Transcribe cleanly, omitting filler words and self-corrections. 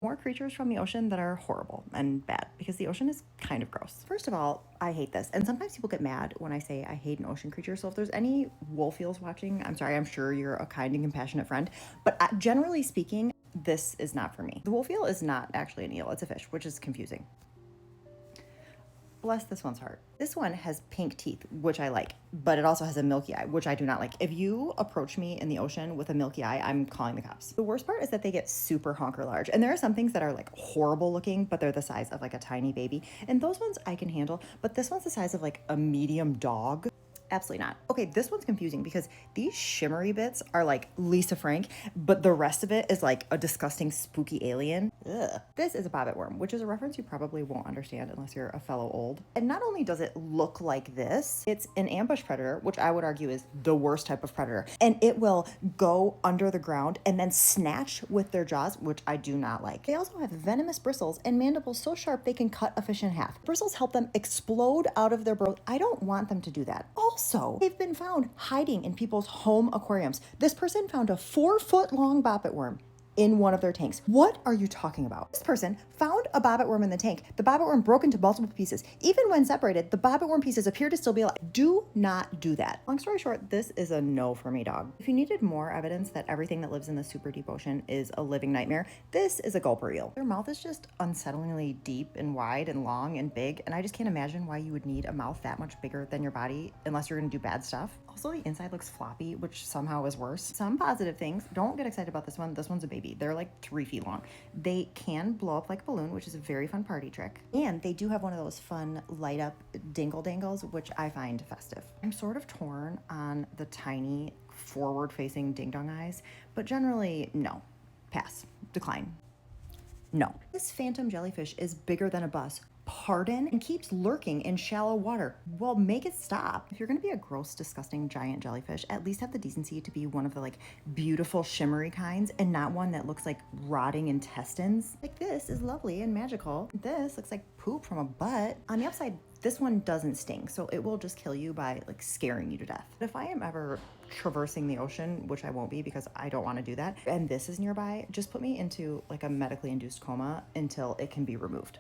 More creatures from the ocean that are horrible and bad because the ocean is kind of gross. First of all, I hate this. And sometimes people get mad when I say I hate an ocean creature. So if there's any wolf eels watching, I'm sorry, I'm sure you're a kind and compassionate friend. But generally speaking, this is not for me. The wolf eel is not actually an eel, it's a fish, which is confusing. Bless this one's heart. This one has pink teeth, which I like, but it also has a milky eye, which I do not like. If you approach me in the ocean with a milky eye, I'm calling the cops. The worst part is that they get super honker large. And there are some things that are like horrible looking, but they're the size of like a tiny baby. And those ones I can handle, but this one's the size of like a medium dog. Absolutely not. Okay, this one's confusing because these shimmery bits are like Lisa Frank, but the rest of it is like a disgusting, spooky alien. Ugh. This is a bobbit worm, which is a reference you probably won't understand unless you're a fellow old. And not only does it look like this, it's an ambush predator, which I would argue is the worst type of predator. And it will go under the ground and then snatch with their jaws, which I do not like. They also have venomous bristles and mandibles so sharp they can cut a fish in half. Bristles help them explode out of their burrow. I don't want them to do that. Also, they've been found hiding in people's home aquariums. This person found a 4-foot-long bobbit worm in one of their tanks. What are you talking about? This person found a bobbit worm in the tank. The bobbit worm broke into multiple pieces. Even when separated, the bobbit worm pieces appear to still be alive. Do not do that. Long story short, this is a no for me, dog. If you needed more evidence that everything that lives in the super deep ocean is a living nightmare, this is a gulper eel. Their mouth is just unsettlingly deep and wide and long and big, and I just can't imagine why you would need a mouth that much bigger than your body unless you're gonna do bad stuff. Also, the inside looks floppy, which somehow is worse. Some positive things. Don't get excited about this one. This one's a baby. They're like 3 feet long. They can blow up like a balloon, which is a very fun party trick. And they do have one of those fun light up dingle dangles, which I find festive. I'm sort of torn on the tiny forward facing ding dong eyes, but generally, no. Pass. Decline. No. This phantom jellyfish is bigger than a bus. Pardon? And keeps lurking in shallow water. Well, make it stop. If you're gonna be a gross, disgusting giant jellyfish, at least have the decency to be one of the like beautiful shimmery kinds and not one that looks like rotting intestines. Like this is lovely and magical. This looks like poop from a butt. On the upside, this one doesn't sting, so it will just kill you by like scaring you to death. But if I am ever traversing the ocean, which I won't be because I don't want to do that, and this is nearby, just put me into like a medically induced coma until it can be removed.